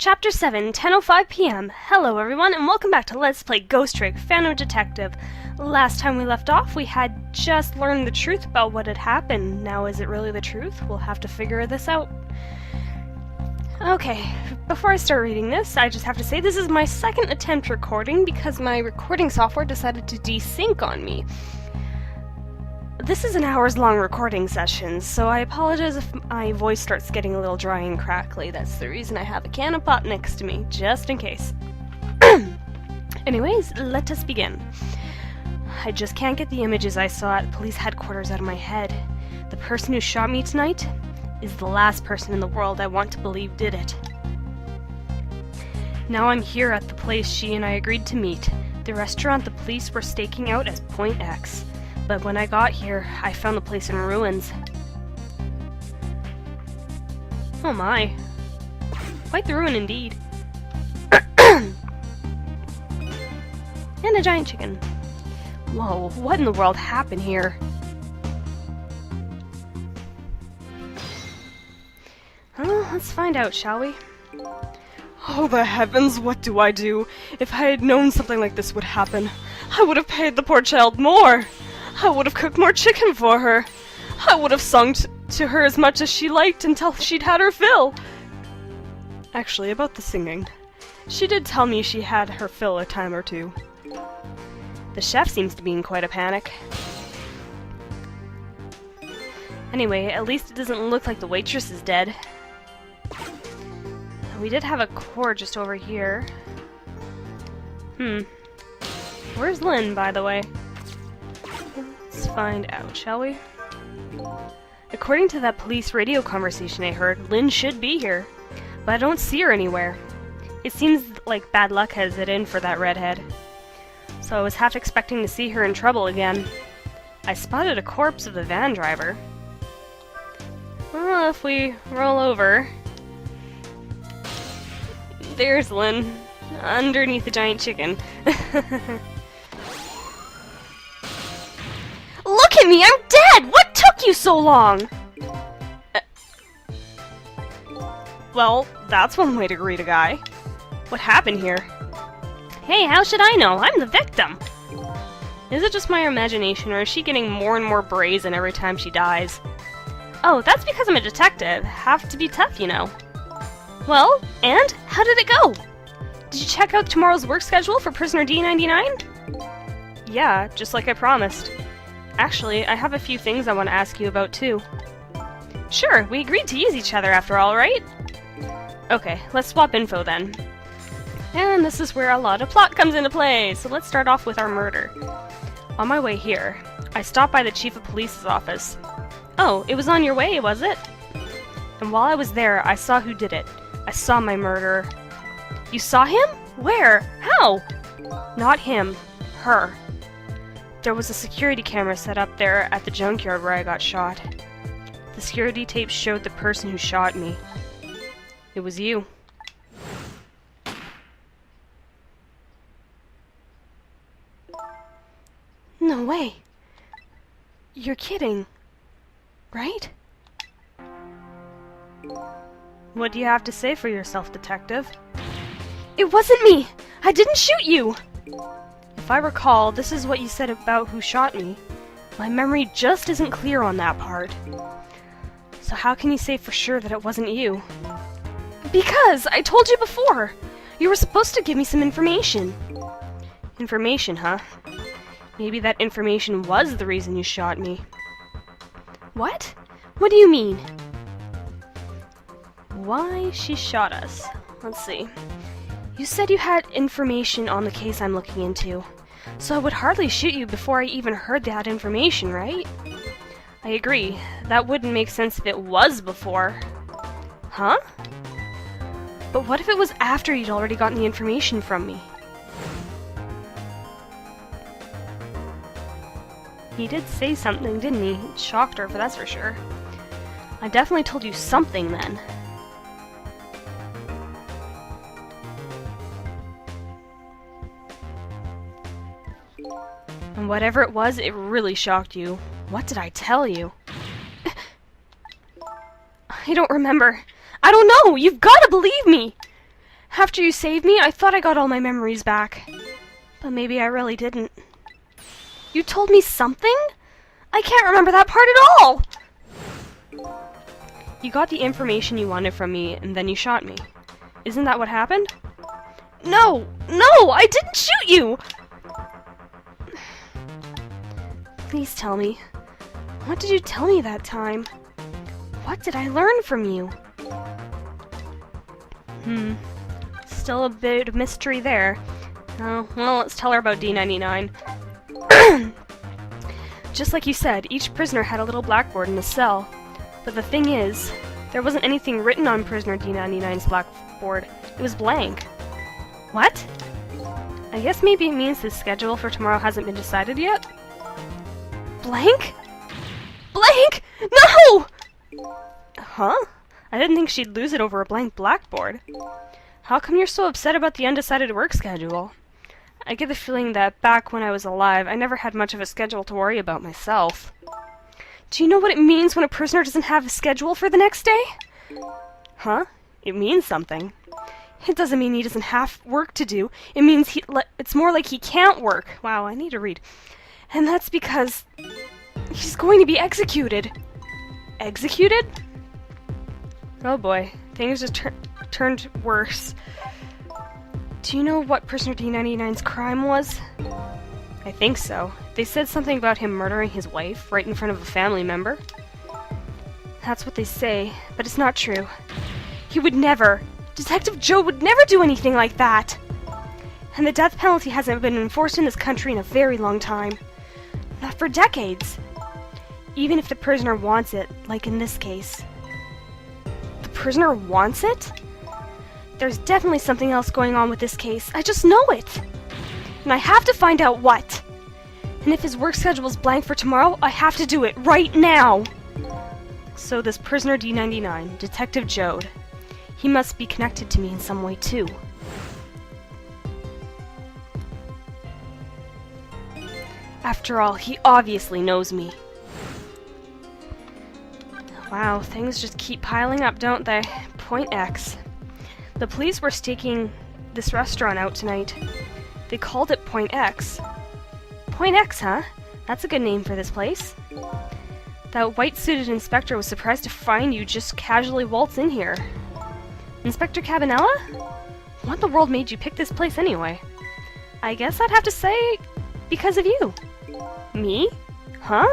Chapter 7, 10:05 p.m. Hello everyone, and welcome back to Let's Play Ghost Trick Phantom Detective. Last time we left off, we had just learned the truth about what had happened. Now is it really the truth? We'll have to figure this out. Okay, before I start reading this, I just have to say this is my second attempt recording because my recording software decided to desync on me. This is an hours-long recording session, so I apologize if my voice starts getting a little dry and crackly. That's the reason I have a can of pop next to me, just in case. Anyways, let us begin. I just can't get the images I saw at police headquarters out of my head. The person who shot me tonight is the last person in the world I want to believe did it. Now I'm here at the place she and I agreed to meet, the restaurant the police were staking out as Point X. But when I got here, I found the place in ruins. Oh my. Quite the ruin indeed. And a giant chicken. Whoa, what in the world happened here? Well, let's find out, shall we? Oh, the heavens, what do I do? If I had known something like this would happen, I would have paid the poor child more. I would have cooked more chicken for her. I would have sung to her as much as she liked until she'd had her fill. Actually, about the singing. She did tell me she had her fill a time or two. The chef seems to be in quite a panic. Anyway, at least it doesn't look like the waitress is dead. We did have a cord just over here. Where's Lynne, by the way? Let's find out, shall we? According to that police radio conversation I heard, Lynne should be here, but I don't see her anywhere. It seems like bad luck has it in for that redhead. So I was half expecting to see her in trouble again. I spotted a corpse of the van driver. Well, if we roll over... There's Lynne, underneath the giant chicken. Look at me, I'm dead! What took you so long? Well, that's one way to greet a guy. What happened here? Hey, how should I know? I'm the victim! Is it just my imagination, or is she getting more and more brazen every time she dies? Oh, that's because I'm a detective. Have to be tough, you know. Well, and? How did it go? Did you check out tomorrow's work schedule for prisoner D99? Yeah, just like I promised. Actually, I have a few things I want to ask you about, too. Sure, we agreed to use each other after all, right? Okay, let's swap info then. And this is where a lot of plot comes into play, so let's start off with our murder. On my way here, I stopped by the chief of police's office. Oh, it was on your way, was it? And while I was there, I saw who did it. I saw my murderer. You saw him? Where? How? Not him. Her. There was a security camera set up there at the junkyard where I got shot. The security tape showed the person who shot me. It was you. No way. You're kidding. Right? What do you have to say for yourself, detective? It wasn't me! I didn't shoot you! If I recall, this is what you said about who shot me. My memory just isn't clear on that part. So how can you say for sure that it wasn't you? Because! I told you before! You were supposed to give me some information. Information, huh? Maybe that information was the reason you shot me. What? What do you mean? Why she shot us. Let's see. You said you had information on the case I'm looking into, so I would hardly shoot you before I even heard that information, right? I agree. That wouldn't make sense if it was before. Huh? But what if it was after you'd already gotten the information from me? He did say something, didn't he? It shocked her, that's for sure. I definitely told you something then. And whatever it was, it really shocked you. What did I tell you? I don't remember. I don't know! You've gotta believe me! After you saved me, I thought I got all my memories back. But maybe I really didn't. You told me something? I can't remember that part at all! You got the information you wanted from me, and then you shot me. Isn't that what happened? No! No! I didn't shoot you! Please tell me. What did you tell me that time? What did I learn from you? Still a bit of mystery there. Oh, well, let's tell her about D99. Just like you said, each prisoner had a little blackboard in a cell. But the thing is, there wasn't anything written on prisoner D99's blackboard. It was blank. What? I guess maybe it means the schedule for tomorrow hasn't been decided yet? Blank? Blank? No! Huh? I didn't think she'd lose it over a blank blackboard. How come you're so upset about the undecided work schedule? I get the feeling that back when I was alive, I never had much of a schedule to worry about myself. Do you know what it means when a prisoner doesn't have a schedule for the next day? Huh? It means something. It doesn't mean he doesn't have work to do. It means it's more like he can't work. Wow, I need to read. And that's because he's going to be executed. Executed? Oh boy, things just turned worse. Do you know what prisoner D99's crime was? I think so. They said something about him murdering his wife right in front of a family member. That's what they say, but it's not true. He would never. Detective Joe would never do anything like that. And the death penalty hasn't been enforced in this country in a very long time. Not for decades. Even if the prisoner wants it, like in this case. The prisoner wants it? There's definitely something else going on with this case. I just know it. And I have to find out what. And if his work schedule is blank for tomorrow, I have to do it right now. So this prisoner D99, Detective Jode, he must be connected to me in some way too. After all, he obviously knows me. Wow, things just keep piling up, don't they? Point X. The police were staking this restaurant out tonight. They called it Point X. Point X, huh? That's a good name for this place. That white-suited inspector was surprised to find you just casually waltz in here. Inspector Cabanella? What in the world made you pick this place anyway? I guess I'd have to say, because of you. Me? Huh?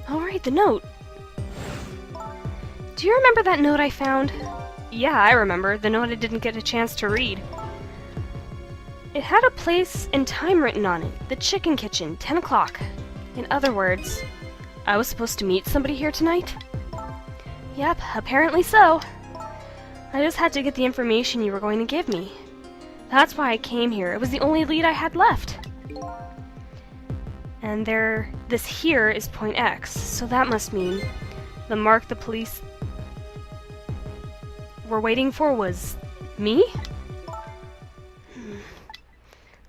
Alright, the note. Do you remember that note I found? Yeah, I remember. The note I didn't get a chance to read. It had a place and time written on it. The Chicken Kitchen, 10 o'clock. In other words, I was supposed to meet somebody here tonight? Yep, apparently so. I just had to get the information you were going to give me. That's why I came here. It was the only lead I had left. And this here is Point X, so that must mean the mark the police were waiting for was me?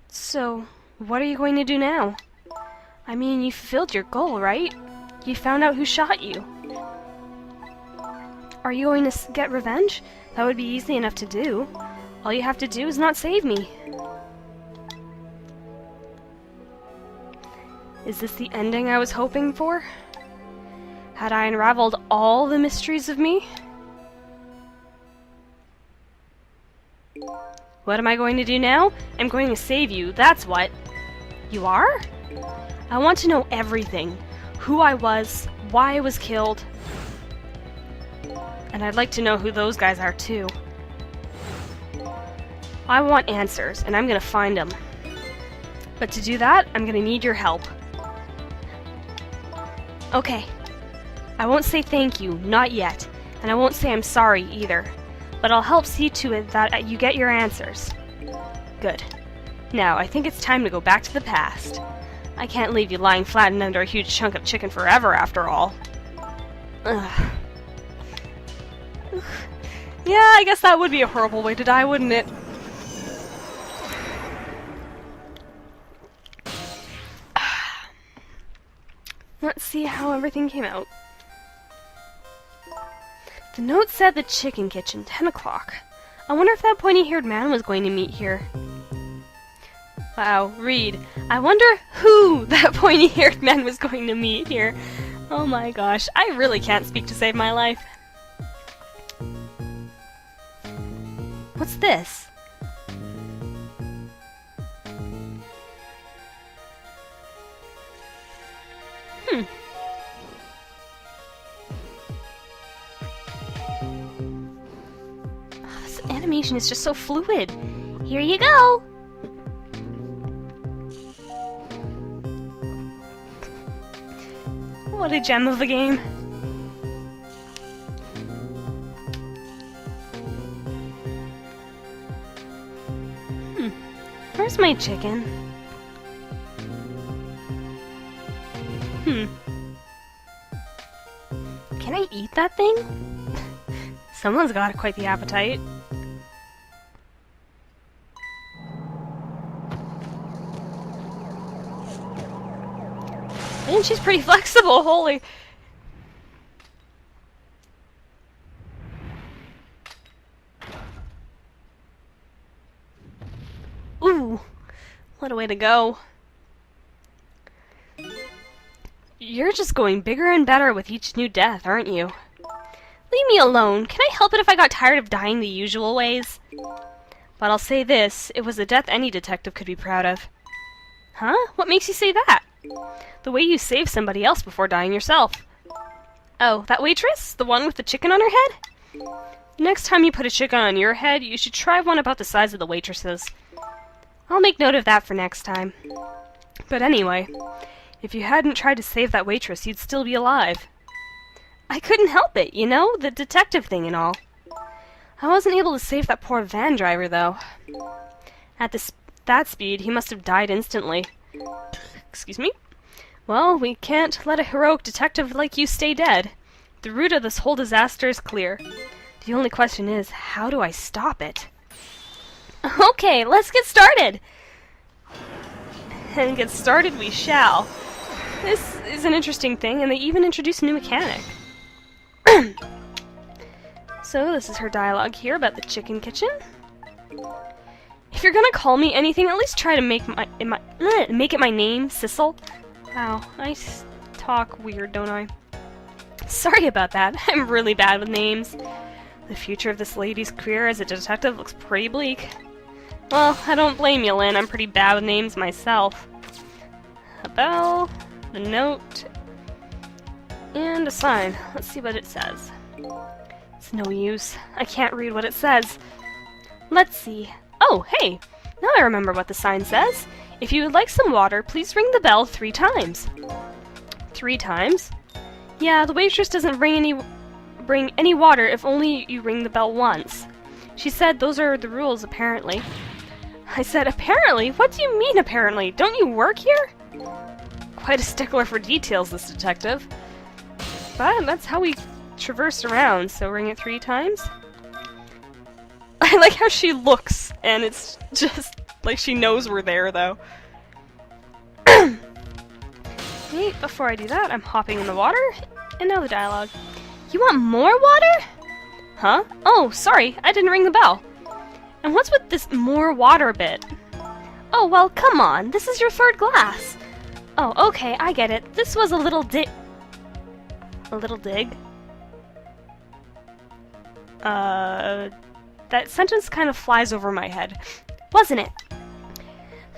So, what are you going to do now? I mean, you fulfilled your goal, right? You found out who shot you. Are you going to get revenge? That would be easy enough to do. All you have to do is not save me. Is this the ending I was hoping for? Had I unraveled all the mysteries of me? What am I going to do now? I'm going to save you, that's what. You are? I want to know everything. Who I was, why I was killed. And I'd like to know who those guys are too. I want answers, and I'm gonna find them. But to do that, I'm gonna need your help. Okay. I won't say thank you, not yet. And I won't say I'm sorry either. But I'll help see to it that you get your answers. Good. Now, I think it's time to go back to the past. I can't leave you lying flattened under a huge chunk of chicken forever, after all. Ugh. Yeah, I guess that would be a horrible way to die, wouldn't it? Let's see how everything came out. The note said the chicken kitchen, 10 o'clock. I wonder if that pointy-haired man was going to meet here. Wow, read. I wonder who that pointy-haired man was going to meet here. Oh my gosh, I really can't speak to save my life. What's this? This animation is just so fluid. Here you go! What a gem of a game. Where's my chicken? Can I eat that thing? Someone's got quite the appetite. And she's pretty flexible, holy. Ooh, what a way to go. You're just going bigger and better with each new death, aren't you? Leave me alone. Can I help it if I got tired of dying the usual ways? But I'll say this, it was a death any detective could be proud of. Huh? What makes you say that? The way you saved somebody else before dying yourself. Oh, that waitress? The one with the chicken on her head? Next time you put a chicken on your head, you should try one about the size of the waitress's. I'll make note of that for next time. But anyway, if you hadn't tried to save that waitress, you'd still be alive. I couldn't help it, you know? The detective thing and all. I wasn't able to save that poor van driver, though. At that speed, he must have died instantly. Excuse me? Well, we can't let a heroic detective like you stay dead. The root of this whole disaster is clear. The only question is, how do I stop it? Okay, let's get started! And get started we shall. This is an interesting thing, and they even introduced a new mechanic. So, this is her dialogue here about the chicken kitchen. If you're gonna call me anything, at least try to make it my name, Sissel. Wow, I talk weird, don't I? Sorry about that. I'm really bad with names. The future of this lady's career as a detective looks pretty bleak. Well, I don't blame you, Lynne. I'm pretty bad with names myself. A bell, a note, and a sign. Let's see what it says. It's no use. I can't read what it says. Let's see. Oh, hey! Now I remember what the sign says. If you would like some water, please ring the bell 3 times. 3 times? Yeah, the waitress doesn't bring any water if only you ring the bell once. She said those are the rules, apparently. I said, apparently? What do you mean, apparently? Don't you work here? Quite a stickler for details, this detective. But that's how we traverse around, so ring it 3 times. I like how she looks, and it's just like she knows we're there, though. Wait, before I do that, I'm hopping in the water, and now the dialogue. You want more water? Huh? Oh, sorry, I didn't ring the bell. And what's with this more water bit? Oh, well, come on, this is your 3rd glass. Oh, okay, I get it. This was a little dig. A little dig? That sentence kind of flies over my head, wasn't it?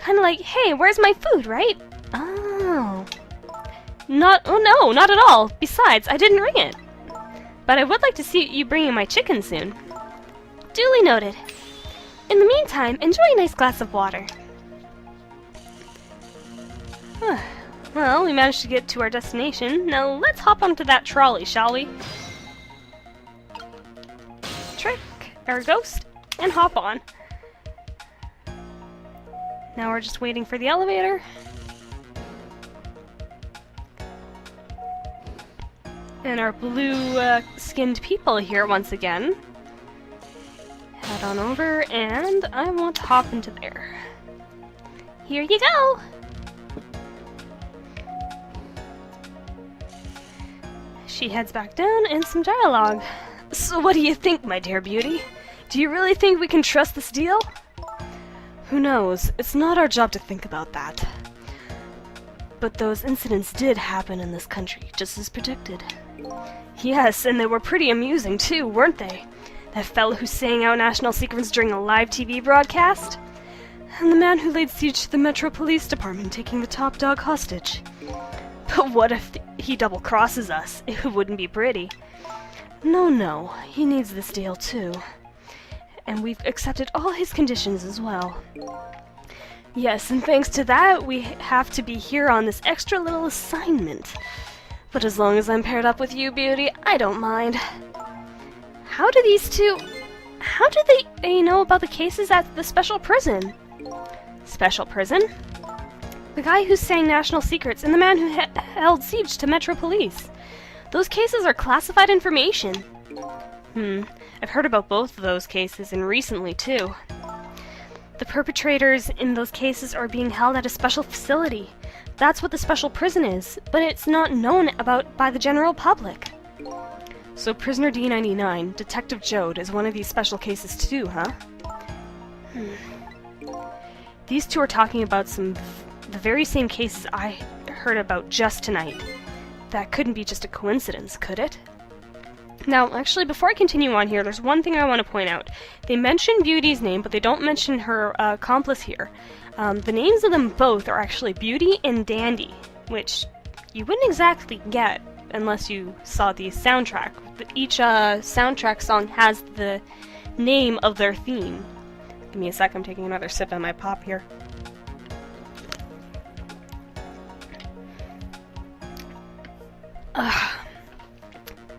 Kind of like, hey, where's my food, right? Oh. Oh no, not at all. Besides, I didn't ring it. But I would like to see you bringing my chicken soon. Duly noted. In the meantime, enjoy a nice glass of water. Well, we managed to get to our destination. Now let's hop onto that trolley, shall we? Trick our ghost and hop on. Now we're just waiting for the elevator. And our blue-skinned people here once again. Head on over, and I want to hop into there. Here you go! She heads back down, and some dialogue. So what do you think, my dear beauty? Do you really think we can trust this deal? Who knows? It's not our job to think about that. But those incidents did happen in this country, just as predicted. Yes, and they were pretty amusing too, weren't they? That fellow who sang out national secrets during a live TV broadcast? And the man who laid siege to the Metro Police Department, taking the top dog hostage. But what if he double-crosses us? It wouldn't be pretty. No, he needs this deal too. And we've accepted all his conditions as well. Yes, and thanks to that, we have to be here on this extra little assignment. But as long as I'm paired up with you, Beauty, I don't mind. How do they know about the cases at the special prison? Special prison? The guy who sang national secrets and the man who held siege to Metro Police. Those cases are classified information. I've heard about both of those cases, and recently too. The perpetrators in those cases are being held at a special facility. That's what the special prison is, but it's not known about by the general public. So Prisoner D99, Detective Jode, is one of these special cases too, huh? These two are talking about the very same cases I heard about just tonight. That couldn't be just a coincidence, could it? Now, actually, before I continue on here, there's one thing I want to point out. They mention Beauty's name, but they don't mention her accomplice here. The names of them both are actually Beauty and Dandy, which you wouldn't exactly get unless you saw the soundtrack. Each soundtrack song has the name of their theme. Give me a sec, I'm taking another sip of my pop here.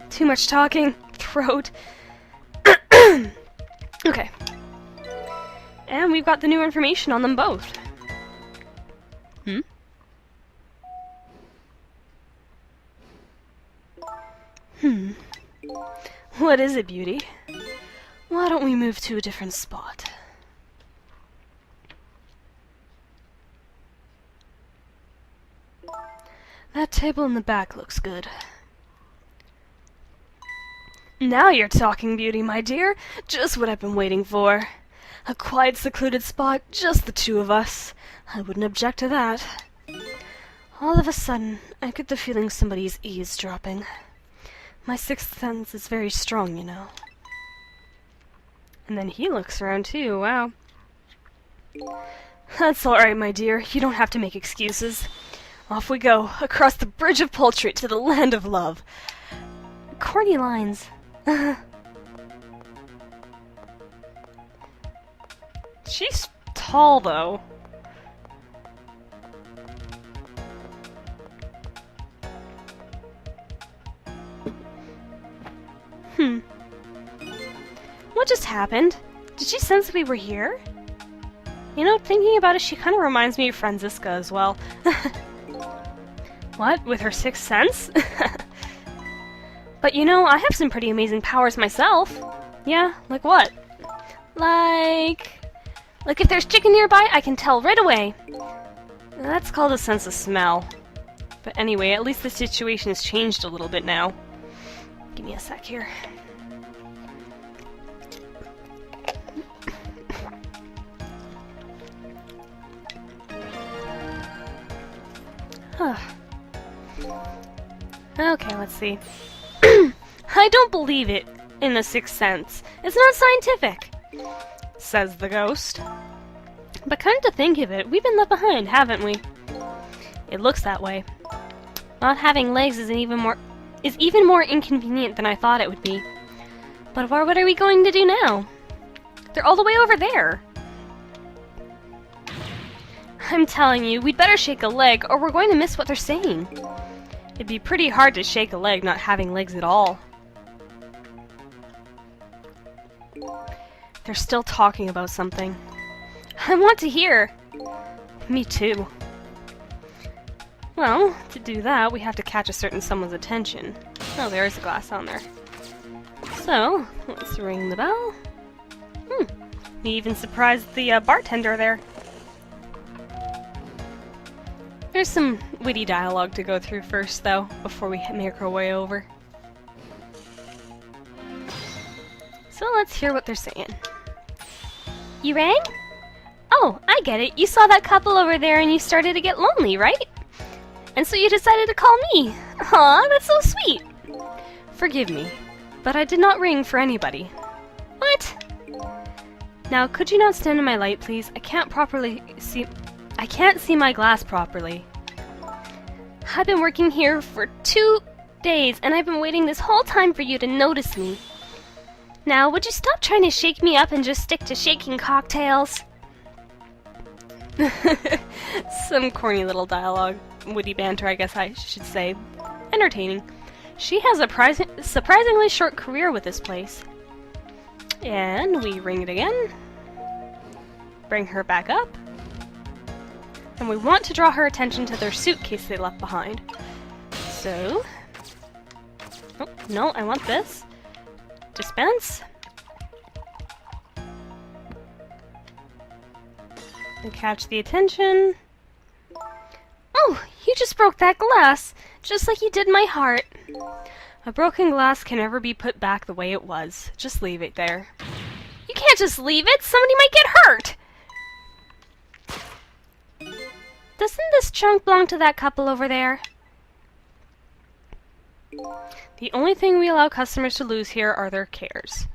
Too much talking. Throat. Okay. And we've got the new information on them both. What is it, Beauty? Why don't we move to a different spot? That table in the back looks good. Now you're talking, Beauty, my dear. Just what I've been waiting for. A quiet, secluded spot, just the two of us. I wouldn't object to that. All of a sudden, I get the feeling somebody's eavesdropping. My sixth sense is very strong, you know. And then he looks around too, wow. That's alright, my dear. You don't have to make excuses. Off we go, across the bridge of poultry to the land of love. Corny lines. She's tall, though. What just happened? Did she sense we were here? You know, thinking about it, she kind of reminds me of Franziska as well. What? With her sixth sense? But you know, I have some pretty amazing powers myself. Yeah, like what? Like if there's chicken nearby, I can tell right away. That's called a sense of smell. But anyway, at least the situation has changed a little bit now. Give me a sec here. Okay, let's see. I don't believe it in the sixth sense. It's not scientific, says the ghost. But kind of to think of it, we've been left behind, haven't we? It looks that way. Not having legs is even more inconvenient than I thought it would be. But what are we going to do now? They're all the way over there. I'm telling you, we'd better shake a leg or we're going to miss what they're saying. It'd be pretty hard to shake a leg not having legs at all. They're still talking about something. I want to hear. Me too. Well, to do that, we have to catch a certain someone's attention. Oh, there is a glass on there. So, let's ring the bell. We even surprised the bartender there. There's some witty dialogue to go through first, though, before we make our way over. So let's hear what they're saying. You rang? Oh, I get it. You saw that couple over there and you started to get lonely, right? And so you decided to call me. Aw, that's so sweet. Forgive me, but I did not ring for anybody. What? Now, could you not stand in my light, please? I can't see my glass properly. I've been working here for 2 days, and I've been waiting this whole time for you to notice me. Now, would you stop trying to shake me up and just stick to shaking cocktails? Some corny little dialogue. Witty banter, I guess I should say. Entertaining. She has a surprisingly short career with this place. And we ring it again. Bring her back up. And we want to draw her attention to their suitcase they left behind. So... Oh, no, I want this. Dispense. And catch the attention. Oh, you just broke that glass, just like you did my heart. A broken glass can never be put back the way it was. Just leave it there. You can't just leave it! Somebody might get hurt! Doesn't this trunk belong to that couple over there? The only thing we allow customers to lose here are their cares.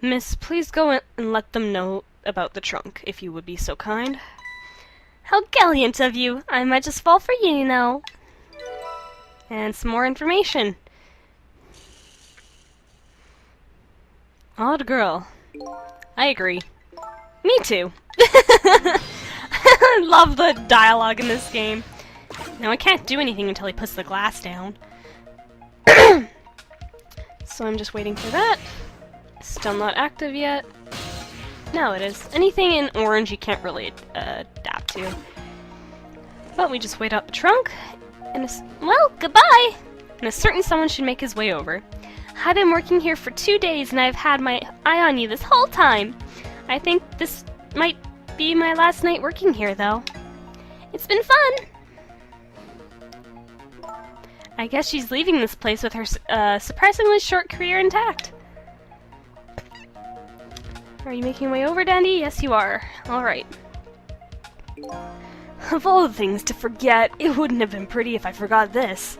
Miss, please go in and let them know about the trunk, if you would be so kind. How gallant of you! I might just fall for you, you know. And some more information. Odd girl. I agree. Me too. I love the dialogue in this game. Now I can't do anything until he puts the glass down. So I'm just waiting for that. Still not active yet. Now it is. Anything in orange you can't really adapt to. But we just wait out the trunk. And well, goodbye! And a certain someone should make his way over. I've been working here for 2 days and I've had my eye on you this whole time. I think this might be my last night working here, though. It's been fun! I guess she's leaving this place with her surprisingly short career intact. Are you making your way over, Dandy? Yes, you are. Alright. Of all the things to forget, it wouldn't have been pretty if I forgot this.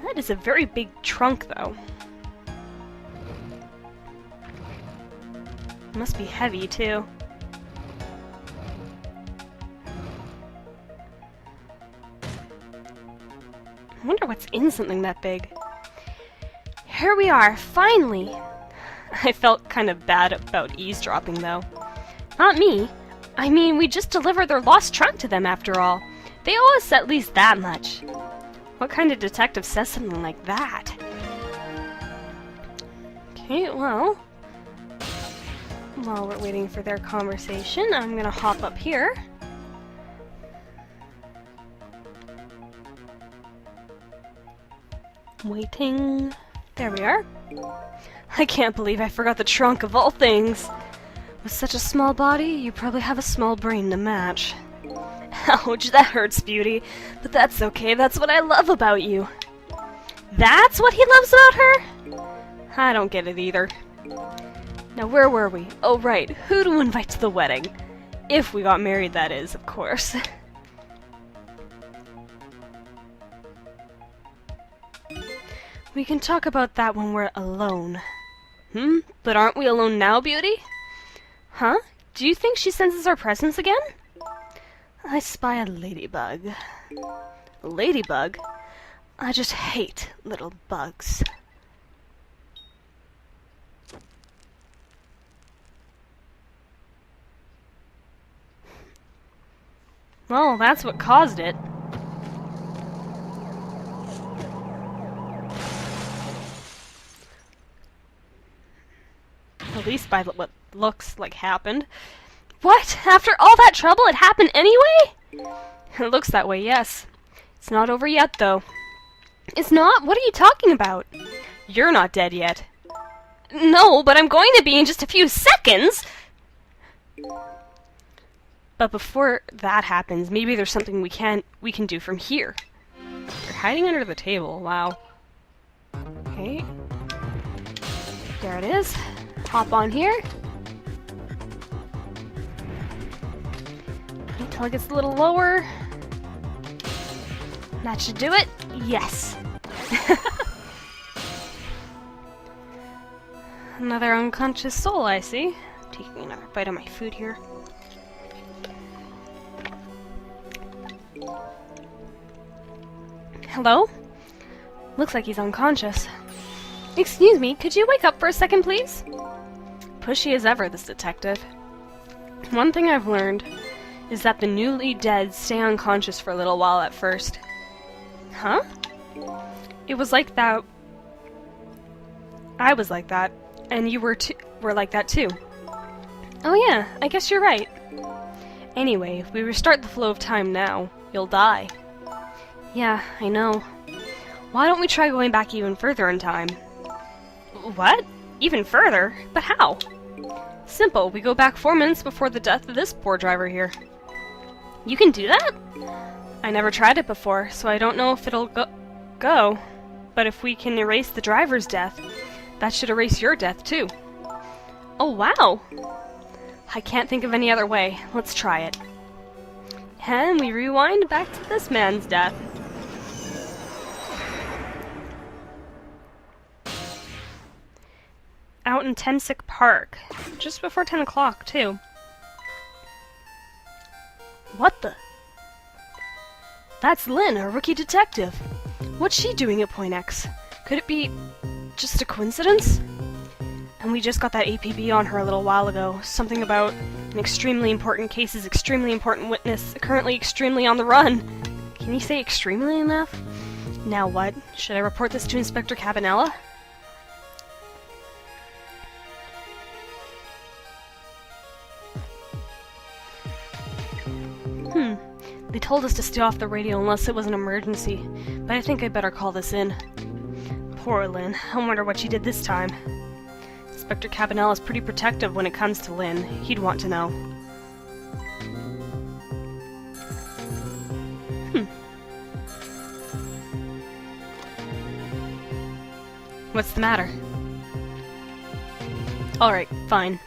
That is a very big trunk, though. It must be heavy, too. I wonder what's in something that big. Here we are, finally! I felt kind of bad about eavesdropping, though. Not me. I mean, we just delivered their lost trunk to them, after all. They owe us at least that much. What kind of detective says something like that? Okay, well... While we're waiting for their conversation, I'm gonna hop up here. Waiting... There we are. I can't believe I forgot the trunk of all things. With such a small body, you probably have a small brain to match. Ouch, that hurts, Beauty. But that's okay, that's what I love about you. That's what he loves about her? I don't get it either. Now where were we? Oh right, who to invite to the wedding? If we got married, that is, of course. We can talk about that when we're alone. But aren't we alone now, Beauty? Huh? Do you think she senses our presence again? I spy a ladybug. A ladybug? I just hate little bugs. Well, that's what caused it. At least by what looks like happened. What? After all that trouble, it happened anyway? It looks that way, yes. It's not over yet, though. It's not? What are you talking about? You're not dead yet. No, but I'm going to be in just a few seconds! But before that happens, maybe there's something we can do from here. They're hiding under the table, wow. Okay. There it is. Hop on here. Until it gets a little lower. That should do it. Yes. Another unconscious soul, I see. Taking another bite of my food here. Hello? Looks like he's unconscious. Excuse me, could you wake up for a second, please? Pushy as ever, this detective. One thing I've learned is that the newly dead stay unconscious for a little while at first. Huh? It was like that. I was like that, and you were like that too. Oh yeah, I guess you're right. Anyway, if we restart the flow of time now, you'll die. Yeah, I know. Why don't we try going back even further in time? What? Even further? But how? Simple, we go back 4 minutes before the death of this poor driver here. You can do that? I never tried it before, so I don't know if it'll go. But if we can erase the driver's death, that should erase your death too. Oh wow! I can't think of any other way. Let's try it. And we rewind back to this man's death. Out in Tensick Park. Just before 10 o'clock, too. What the? That's Lynne, our rookie detective. What's she doing at Point X? Could it be just a coincidence? And we just got that APB on her a little while ago. Something about an extremely important case's extremely important witness, currently extremely on the run. Can you say extremely enough? Now what? Should I report this to Inspector Cabanella? They told us to stay off the radio unless it was an emergency, but I think I better call this in. Poor Lynne. I wonder what she did this time. Inspector Cabanella is pretty protective when it comes to Lynne. He'd want to know. What's the matter? Alright, fine.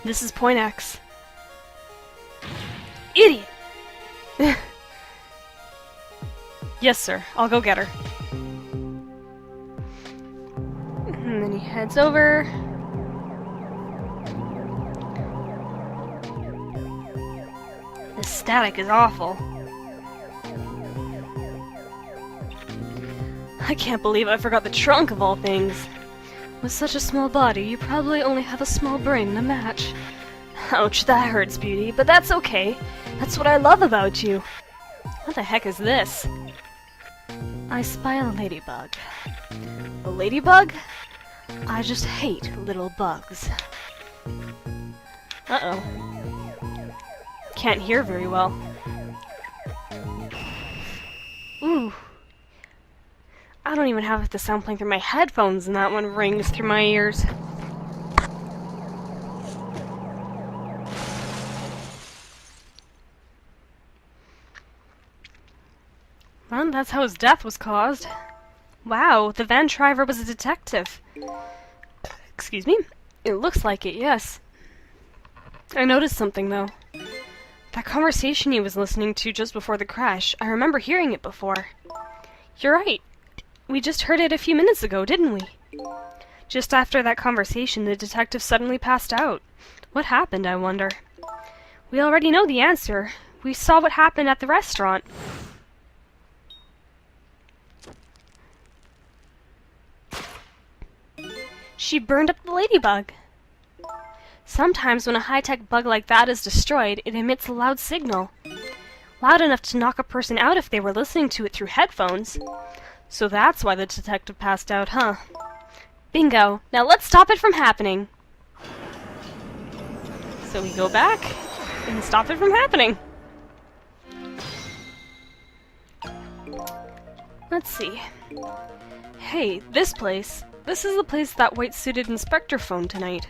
This is Point X. Idiot! Yes, sir. I'll go get her. And then he heads over. The static is awful. I can't believe I forgot the trunk of all things. With such a small body, you probably only have a small brain to match. Ouch, that hurts, Beauty, but that's okay. That's what I love about you. What the heck is this? I spy a ladybug. A ladybug? I just hate little bugs. Uh-oh. Can't hear very well. Ooh. I don't even have the sound playing through my headphones and that one rings through my ears. Well, that's how his death was caused. Wow, the van driver was a detective. Excuse me? It looks like it, yes. I noticed something, though. That conversation he was listening to just before the crash, I remember hearing it before. You're right. We just heard it a few minutes ago, didn't we? Just after that conversation, the detective suddenly passed out. What happened, I wonder? We already know the answer. We saw what happened at the restaurant. She burned up the ladybug. Sometimes when a high-tech bug like that is destroyed, it emits a loud signal. Loud enough to knock a person out if they were listening to it through headphones. So that's why the detective passed out, huh? Bingo! Now let's stop it from happening! So we go back and stop it from happening. Let's see. Hey, this place. This is the place that white-suited inspector phoned tonight.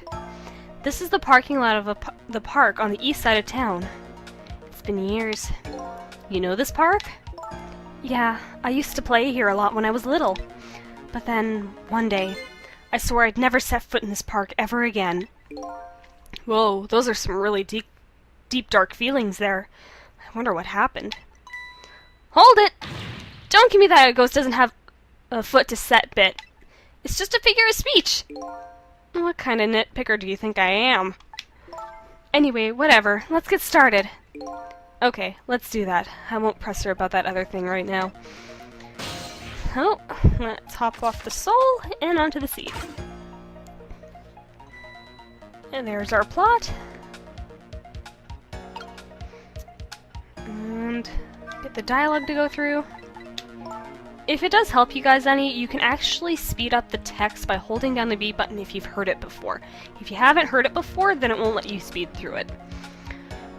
This is the parking lot of the park on the east side of town. It's been years. You know this park? Yeah, I used to play here a lot when I was little. But then, one day, I swore I'd never set foot in this park ever again. Whoa, those are some really deep dark feelings there. I wonder what happened. Hold it! Don't give me that a ghost doesn't have a foot to set bit. It's just a figure of speech. What kind of nitpicker do you think I am? Anyway, whatever. Let's get started. Okay, let's do that. I won't press her about that other thing right now. Oh, let's hop off the soul and onto the seed. And there's our plot. And get the dialogue to go through. If it does help you guys any, you can actually speed up the text by holding down the B button if you've heard it before. If you haven't heard it before, then it won't let you speed through it.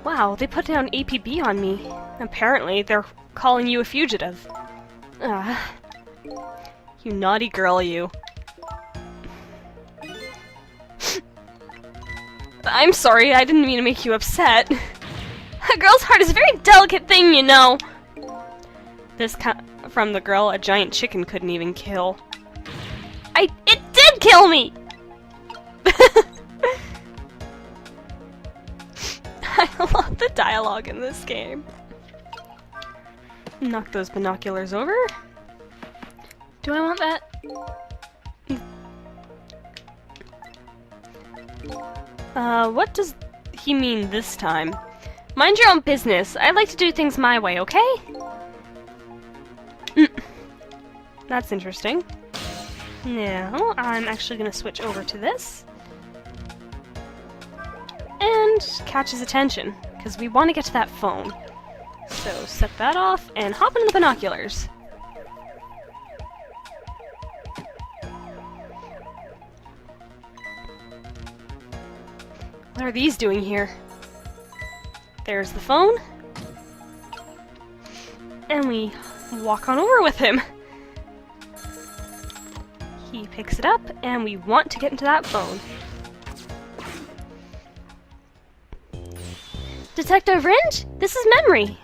Wow, they put down APB on me. Apparently, they're calling you a fugitive. You naughty girl, you. I'm sorry, I didn't mean to make you upset. A girl's heart is a very delicate thing, you know. This from the girl a giant chicken couldn't even kill. It did kill me! I love the dialogue in this game. Knock those binoculars over. Do I want that? What does he mean this time? Mind your own business. I like to do things my way, okay? That's interesting. Now, I'm actually going to switch over to this. And catch his attention, because we want to get to that phone. So, set that off, and hop into the binoculars. What are these doing here? There's the phone. And we walk on over with him. He picks it up, and we want to get into that phone. Detective Ringe? This is Memory.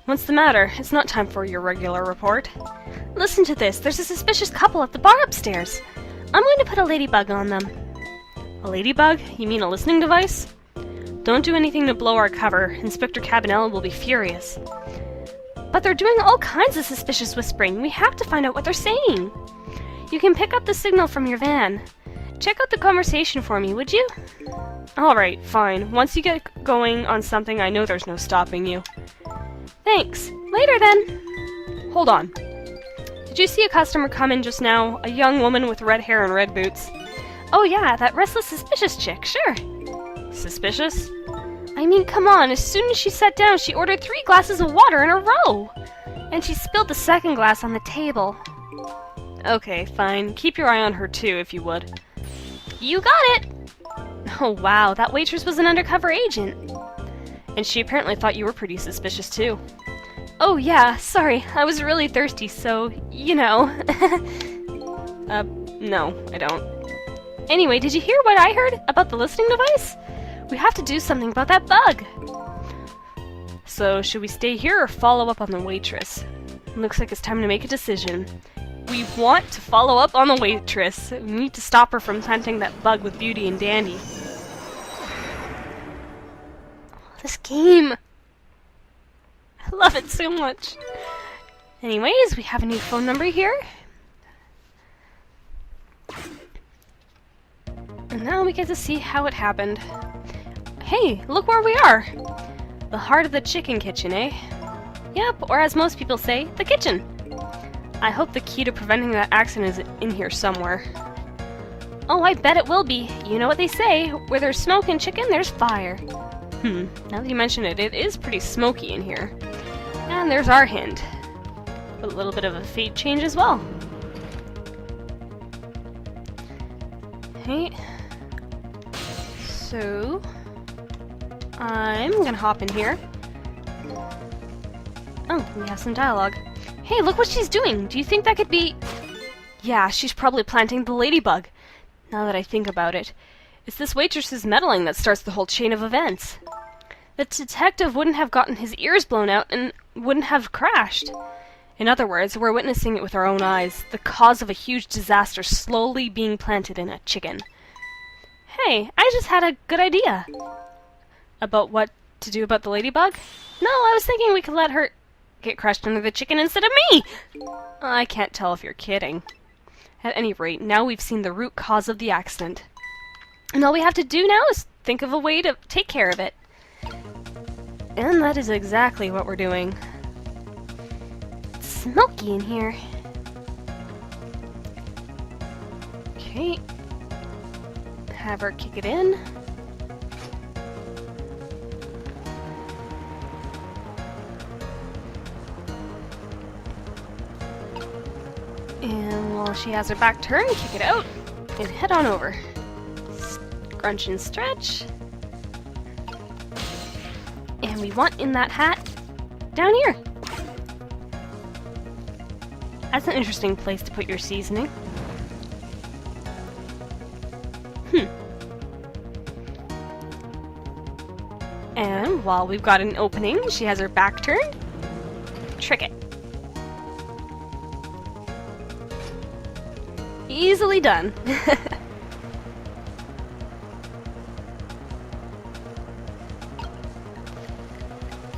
What's the matter? It's not time for your regular report. Listen to this. There's a suspicious couple at the bar upstairs. I'm going to put a ladybug on them. A ladybug? You mean a listening device? Don't do anything to blow our cover. Inspector Cabanela will be furious. But they're doing all kinds of suspicious whispering. We have to find out what they're saying. You can pick up the signal from your van. Check out the conversation for me, would you? Alright, fine. Once you get going on something, I know there's no stopping you. Thanks. Later then. Hold on. Did you see a customer come in just now? A young woman with red hair and red boots. Oh yeah, that restless, suspicious chick, sure. Suspicious? I mean, come on, as soon as she sat down, she ordered 3 glasses of water in a row! And she spilled the second glass on the table. Okay, fine. Keep your eye on her too, if you would. You got it! Oh wow, that waitress was an undercover agent. And she apparently thought you were pretty suspicious too. Oh yeah, sorry, I was really thirsty, so, you know. No, I don't. Anyway, did you hear what I heard about the listening device? We have to do something about that bug. So, should we stay here or follow up on the waitress? Looks like it's time to make a decision. We want to follow up on the waitress. We need to stop her from hunting that bug with Beauty and Dandy. This game! I love it so much. Anyways, we have a new phone number here. And now we get to see how it happened. Hey, look where we are! The heart of the chicken kitchen, eh? Yep, or as most people say, the kitchen. I hope the key to preventing that accident is in here somewhere. Oh, I bet it will be. You know what they say, where there's smoke and chicken, there's fire. Now that you mention it, it is pretty smoky in here. And there's our hint. A little bit of a fade change as well. Okay. So, I'm gonna hop in here. Oh, we have some dialogue. Hey, look what she's doing! Do you think that could be... Yeah, she's probably planting the ladybug. Now that I think about it, it's this waitress's meddling that starts the whole chain of events. The detective wouldn't have gotten his ears blown out and wouldn't have crashed. In other words, we're witnessing it with our own eyes, the cause of a huge disaster slowly being planted in a chicken. Hey, I just had a good idea. About what to do about the ladybug? No, I was thinking we could let her get crushed under the chicken instead of me! I can't tell if you're kidding. At any rate, now we've seen the root cause of the accident. And all we have to do now is think of a way to take care of it. And that is exactly what we're doing. It's smoky in here. Okay. Have her kick it in. And while she has her back turned, kick it out and head on over. Scrunch and stretch. And we want in that hat down here. That's an interesting place to put your seasoning. And while we've got an opening, she has her back turned. Trick it. Easily done.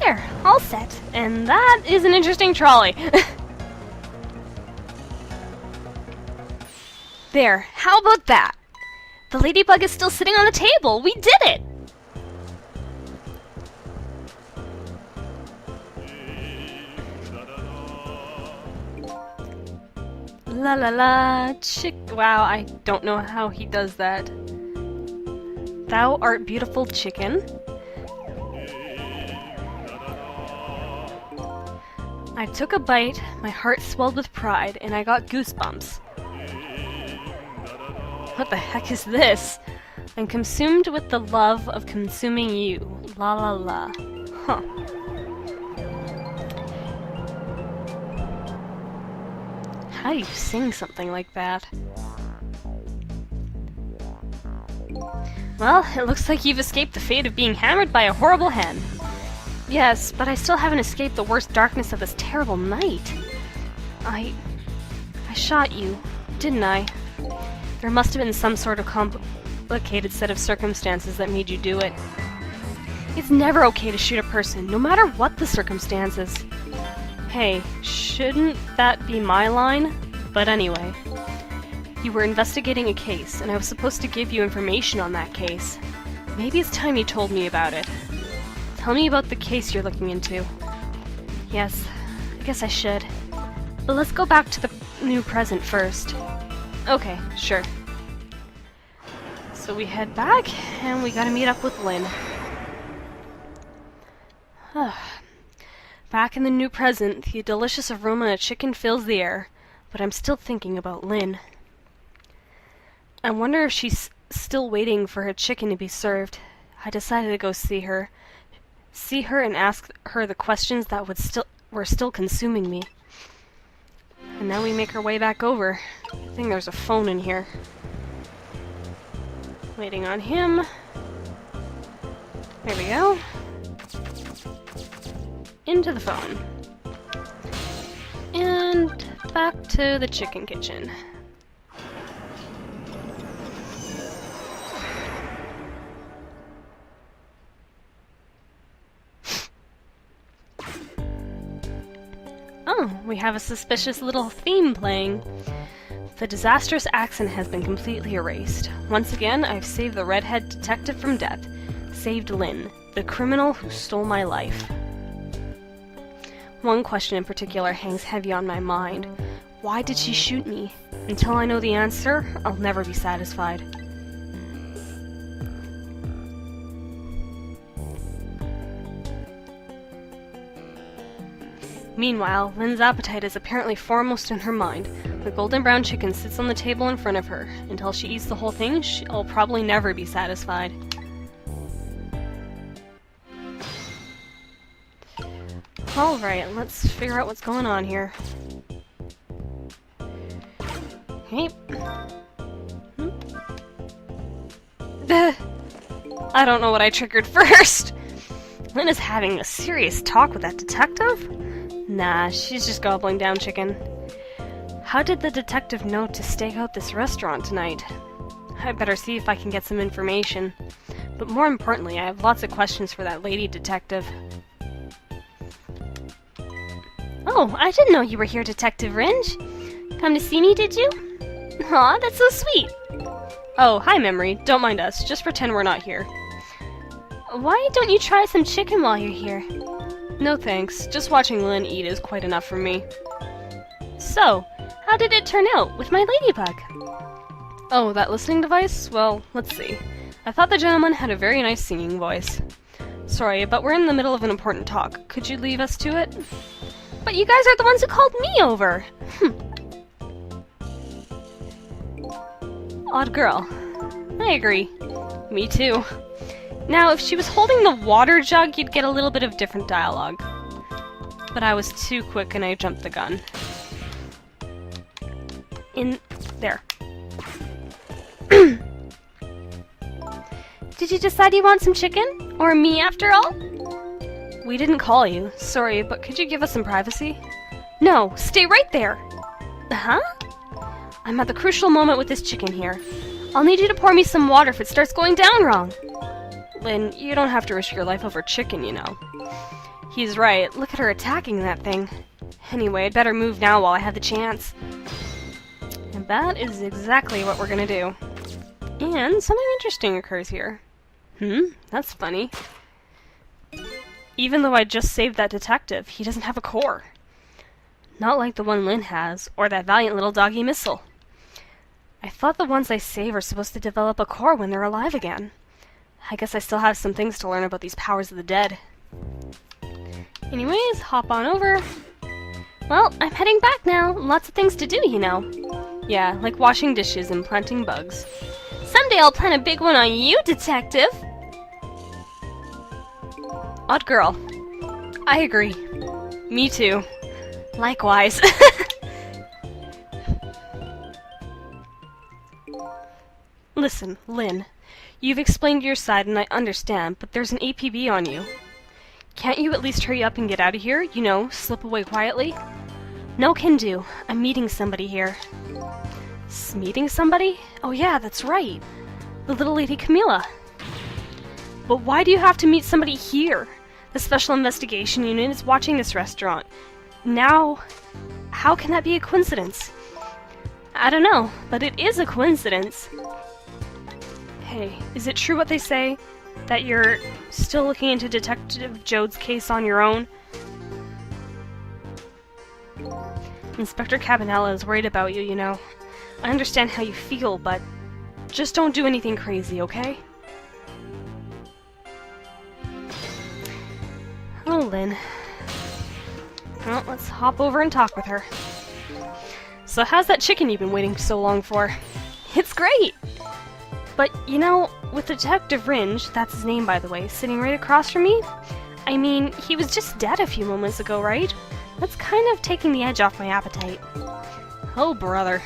There, all set. And that is an interesting trolley. There, how about that? The ladybug is still sitting on the table. We did it! La la la, wow, I don't know how he does that. Thou art beautiful chicken. I took a bite, my heart swelled with pride, and I got goosebumps. What the heck is this? I'm consumed with the love of consuming you. La la la. Huh. How do you sing something like that? Well, it looks like you've escaped the fate of being hammered by a horrible hen. Yes, but I still haven't escaped the worst darkness of this terrible night. I shot you, didn't I? There must have been some sort of complicated set of circumstances that made you do it. It's never okay to shoot a person, no matter what the circumstances. Hey, shouldn't that be my line? But anyway. You were investigating a case, and I was supposed to give you information on that case. Maybe it's time you told me about it. Tell me about the case you're looking into. Yes, I guess I should. But let's go back to the new present first. Okay, sure. So we head back, and we gotta meet up with Lynne. Back in the new present, the delicious aroma of chicken fills the air, but I'm still thinking about Lynne. I wonder if she's still waiting for her chicken to be served. I decided to go see her and ask her the questions that were still consuming me. And now we make our way back over. I think there's a phone in here. Waiting on him. There we go. Into the phone. And back to the chicken kitchen. Oh, we have a suspicious little theme playing. The disastrous accident has been completely erased. Once again, I've saved the redhead detective from death. Saved Lynne, the criminal who stole my life. One question in particular hangs heavy on my mind. Why did she shoot me? Until I know the answer, I'll never be satisfied. Meanwhile, Lynne's appetite is apparently foremost in her mind. The golden brown chicken sits on the table in front of her. Until she eats the whole thing, she'll probably never be satisfied. Alright, let's figure out what's going on here. Okay. I don't know what I triggered first. Lynne is having a serious talk with that detective? Nah, she's just gobbling down chicken. How did the detective know to stake out this restaurant tonight? I'd better see if I can get some information. But more importantly, I have lots of questions for that lady detective. Oh, I didn't know you were here, Detective Ringe. Come to see me, did you? Aw, that's so sweet. Oh, hi, Memory. Don't mind us. Just pretend we're not here. Why don't you try some chicken while you're here? No thanks. Just watching Lynne eat is quite enough for me. So, how did it turn out with my ladybug? Oh, that listening device? Well, let's see. I thought the gentleman had a very nice singing voice. Sorry, but we're in the middle of an important talk. Could you leave us to it? But you guys are the ones who called me over! Odd girl. I agree. Me too. Now, if she was holding the water jug, you'd get a little bit of different dialogue. But I was too quick and I jumped the gun. In there. Did you decide you want some chicken? Or me, after all? We didn't call you. Sorry, but could you give us some privacy? No, stay right there! Huh? I'm at the crucial moment with this chicken here. I'll need you to pour me some water if it starts going down wrong. Lynne, you don't have to risk your life over chicken, you know. He's right. Look at her attacking that thing. Anyway, I'd better move now while I have the chance. And that is exactly what we're gonna do. And something interesting occurs here. That's funny. Even though I just saved that detective, he doesn't have a core. Not like the one Lynne has, or that valiant little doggy Missile. I thought the ones I save are supposed to develop a core when they're alive again. I guess I still have some things to learn about these powers of the dead. Anyways, hop on over. Well, I'm heading back now. Lots of things to do, you know. Yeah, like washing dishes and planting bugs. Someday I'll plant a big one on you, detective! Odd girl. I agree. Me too. Likewise. Listen, Lynne. You've explained your side and I understand, but there's an APB on you. Can't you at least hurry up and get out of here? You know, slip away quietly? No can do. I'm meeting somebody here. Meeting somebody? Oh yeah, that's right. The little lady Camilla. But why do you have to meet somebody here? The Special Investigation Unit is watching this restaurant. Now, how can that be a coincidence? I don't know, but it is a coincidence. Hey, is it true what they say? That you're still looking into Detective Jode's case on your own? Inspector Cabanella is worried about you, you know. I understand how you feel, but just don't do anything crazy, okay? Oh, Lynne. Well, let's hop over and talk with her. So how's that chicken you've been waiting so long for? It's great! But, you know, with Detective Ringe, that's his name by the way, sitting right across from me, I mean, he was just dead a few moments ago, right? That's kind of taking the edge off my appetite. Oh, brother.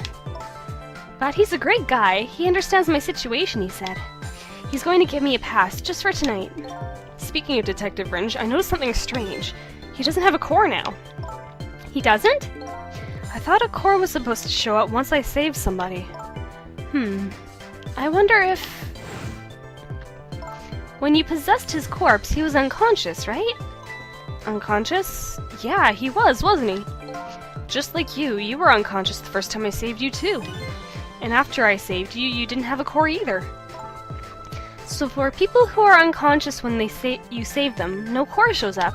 But he's a great guy. He understands my situation, he said. He's going to give me a pass, just for tonight. Speaking of Detective Ringe, I noticed something strange. He doesn't have a core now. He doesn't? I thought a core was supposed to show up once I saved somebody. I wonder if... When you possessed his corpse, he was unconscious, right? Unconscious? Yeah, he was, wasn't he? Just like you were unconscious the first time I saved you too. And after I saved you, you didn't have a core either. So for people who are unconscious when you save them, no core shows up.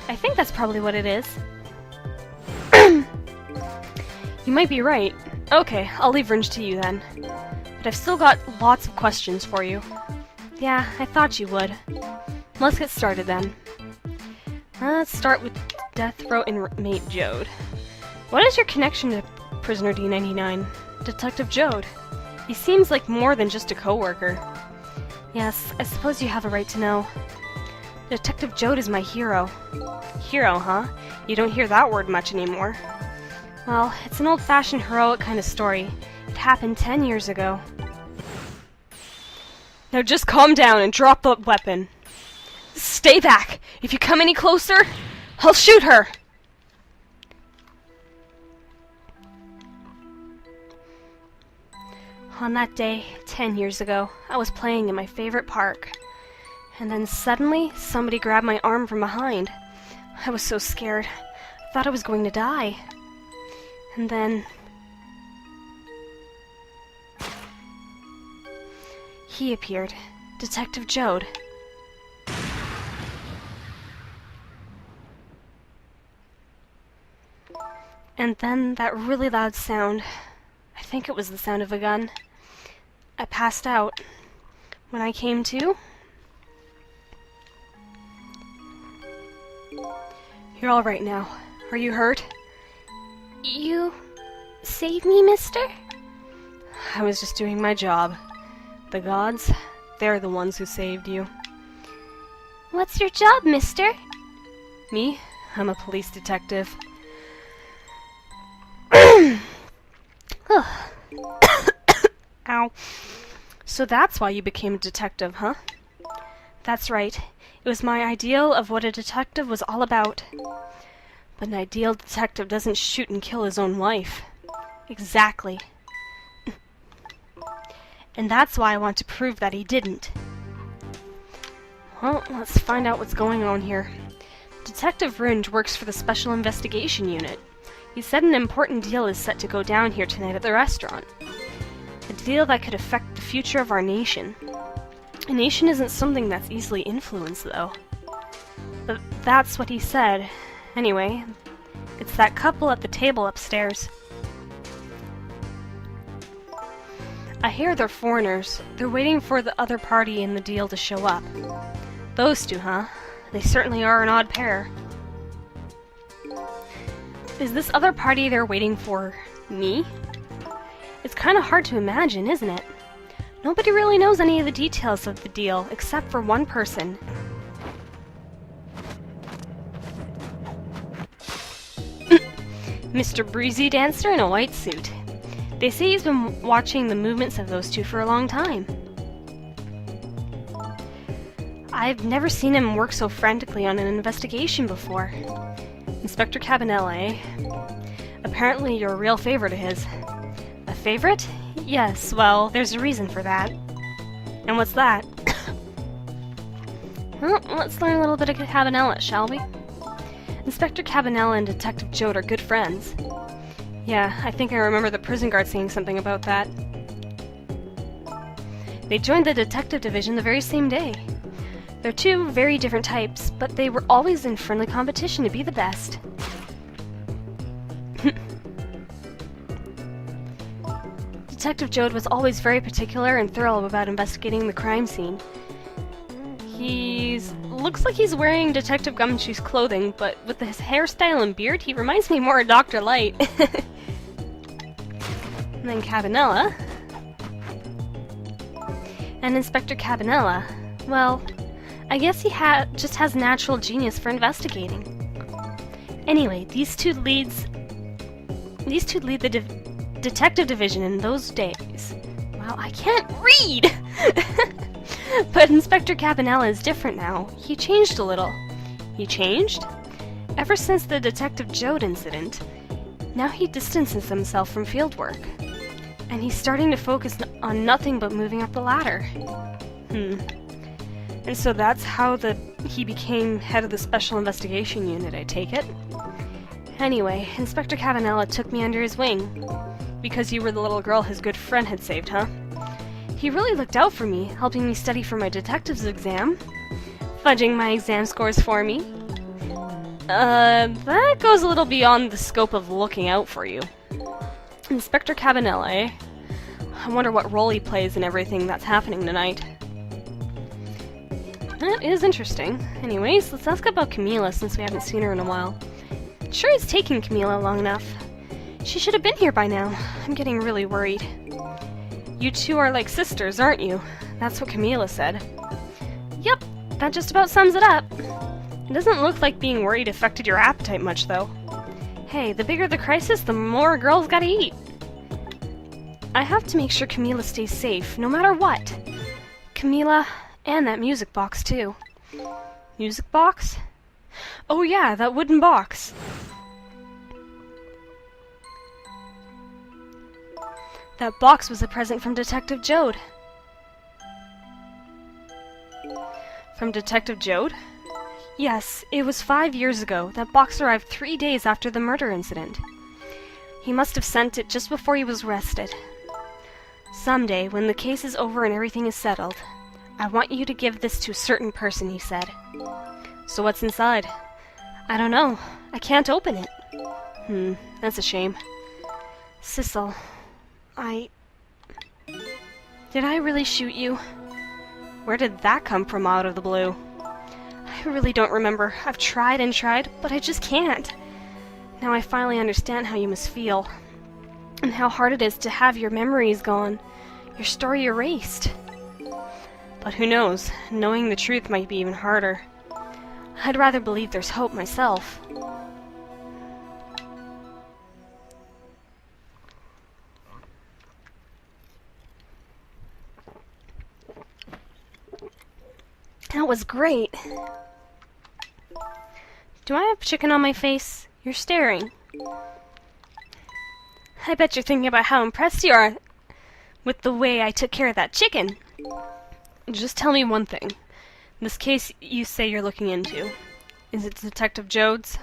I think that's probably what it is. You might be right. Okay, I'll leave Ringe to you then. But I've still got lots of questions for you. Yeah, I thought you would. Let's get started then. Let's start with Death Row inmate Jode. What is your connection to Prisoner D99? Detective Jode. He seems like more than just a co-worker. Yes, I suppose you have a right to know. Detective Jode is my hero. Hero, huh? You don't hear that word much anymore. Well, it's an old-fashioned heroic kind of story. happened 10 years ago. Now just calm down and drop the weapon. Stay back! If you come any closer, I'll shoot her! On that day, 10 years ago, I was playing in my favorite park. And then suddenly, somebody grabbed my arm from behind. I was so scared. I thought I was going to die. And then... he appeared. Detective Jode. And then that really loud sound. I think it was the sound of a gun. I passed out. When I came to... You're all right now. Are you hurt? You... saved me, mister? I was just doing my job. The gods, they're the ones who saved you. What's your job, mister? Me? I'm a police detective. Ow. So that's why you became a detective, huh? That's right. It was my ideal of what a detective was all about. But an ideal detective doesn't shoot and kill his own wife. Exactly. And that's why I want to prove that he didn't. Well, let's find out what's going on here. Detective Ringe works for the Special Investigation Unit. He said an important deal is set to go down here tonight at the restaurant. A deal that could affect the future of our nation. A nation isn't something that's easily influenced, though. But that's what he said. Anyway, it's that couple at the table upstairs. I hear they're foreigners. They're waiting for the other party in the deal to show up. Those two, huh? They certainly are an odd pair. Is this other party they're waiting for me? It's kind of hard to imagine, isn't it? Nobody really knows any of the details of the deal, except for one person. Mr. Breezy Dancer in a white suit. They say he's been watching the movements of those two for a long time. I've never seen him work so frantically on an investigation before. Inspector Cabanela, eh? Apparently you're a real favorite of his. A favorite? Yes, well, there's a reason for that. And what's that? Well, let's learn a little bit of Cabanela, shall we? Inspector Cabanela and Detective Jode are good friends. Yeah, I think I remember the prison guard saying something about that. They joined the detective division the very same day. They're two very different types, but they were always in friendly competition to be the best. Detective Jode was always very particular and thorough about investigating the crime scene. Looks like he's wearing Detective Gumshoe's clothing, but with his hairstyle and beard, he reminds me more of Dr. Light. And then Cabanela. And Inspector Cabanela, well, I guess he just has natural genius for investigating. Anyway, these two lead the detective division in those days. Wow, I can't read! But Inspector Cabanela is different now. He changed a little. He changed? Ever since the Detective Jode incident, now he distances himself from fieldwork. And he's starting to focus on nothing but moving up the ladder. And so that's how he became head of the Special Investigation Unit, I take it? Anyway, Inspector Cabanela took me under his wing. Because you were the little girl his good friend had saved, huh? He really looked out for me, helping me study for my detective's exam. Fudging my exam scores for me. That goes a little beyond the scope of looking out for you. Inspector Cabanela, eh? I wonder what role he plays in everything that's happening tonight. That is interesting. Anyways, let's ask about Camila since we haven't seen her in a while. Sure it's taken Camila long enough. She should have been here by now. I'm getting really worried. You two are like sisters, aren't you? That's what Camila said. Yep, that just about sums it up. It doesn't look like being worried affected your appetite much, though. Hey, the bigger the crisis, the more girls gotta eat. I have to make sure Camila stays safe, no matter what. Camila, and that music box, too. Music box? Oh yeah, that wooden box. That box was a present from Detective Jode. From Detective Jode? Yes, it was 5 years ago. That box arrived 3 days after the murder incident. He must have sent it just before he was arrested. Someday, when the case is over and everything is settled, I want you to give this to a certain person, he said. So what's inside? I don't know. I can't open it. That's a shame. Sissel, Did I really shoot you? Where did that come from out of the blue? I really don't remember. I've tried and tried, but I just can't. Now I finally understand how you must feel. And how hard it is to have your memories gone. Your story erased. But who knows? Knowing the truth might be even harder. I'd rather believe there's hope myself. That was great. Do I have chicken on my face? You're staring. I bet you're thinking about how impressed you are with the way I took care of that chicken. Just tell me one thing. This case you say you're looking into, is it Detective Jode's?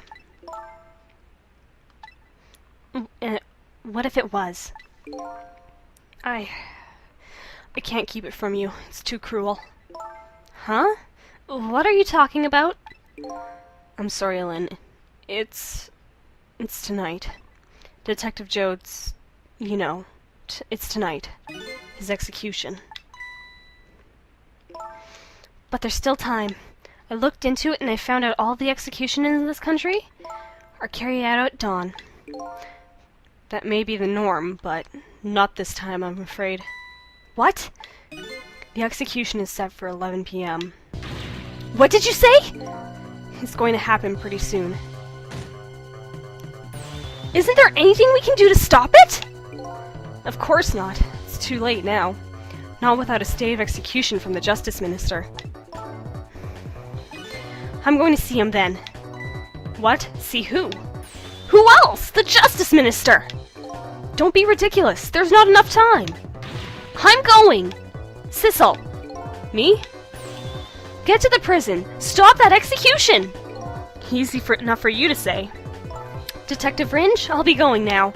What if it was? I can't keep it from you. It's too cruel. Huh? What are you talking about? I'm sorry, Lynne. It's tonight. Detective Jode's, you know, it's tonight. His execution. But there's still time. I looked into it and I found out all the executions in this country are carried out at dawn. That may be the norm, but not this time, I'm afraid. What? The execution is set for 11 p.m. What did you say? It's going to happen pretty soon. Isn't there anything we can do to stop it? Of course not. It's too late now. Not without a stay of execution from the Justice Minister. I'm going to see him then. What? See who? Who else? The Justice Minister! Don't be ridiculous. There's not enough time. I'm going! Sissel! Me? Get to the prison! Stop that execution! Easy enough for you to say. Detective Ringe, I'll be going now.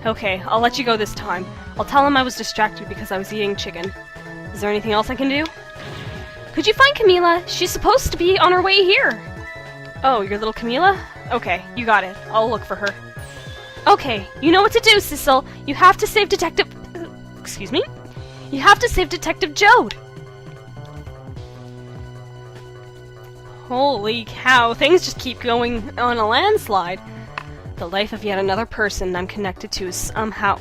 Okay, I'll let you go this time. I'll tell him I was distracted because I was eating chicken. Is there anything else I can do? Could you find Camila? She's supposed to be on her way here. Oh, your little Camila? Okay, you got it. I'll look for her. Okay, you know what to do, Sissel. You have to save Detective... Excuse me? You have to save Detective Jode. Holy cow, things just keep going on a landslide. The life of yet another person I'm connected to is somehow...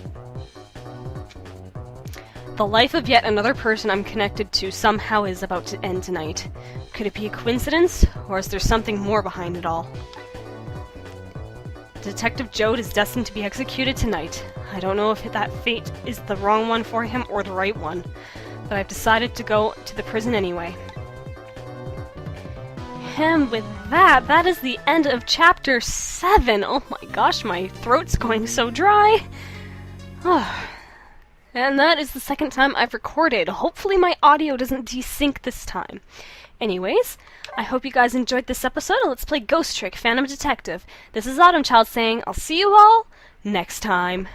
The life of yet another person I'm connected to somehow is about to end tonight. Could it be a coincidence, or is there something more behind it all? Detective Jode is destined to be executed tonight. I don't know if that fate is the wrong one for him or the right one, but I've decided to go to the prison anyway. And with that, that is the end of Chapter 7. Oh my gosh, my throat's going so dry. And that is the second time I've recorded. Hopefully my audio doesn't desync this time. Anyways, I hope you guys enjoyed this episode of Let's Play Ghost Trick Phantom Detective. This is Autumn Child saying I'll see you all next time.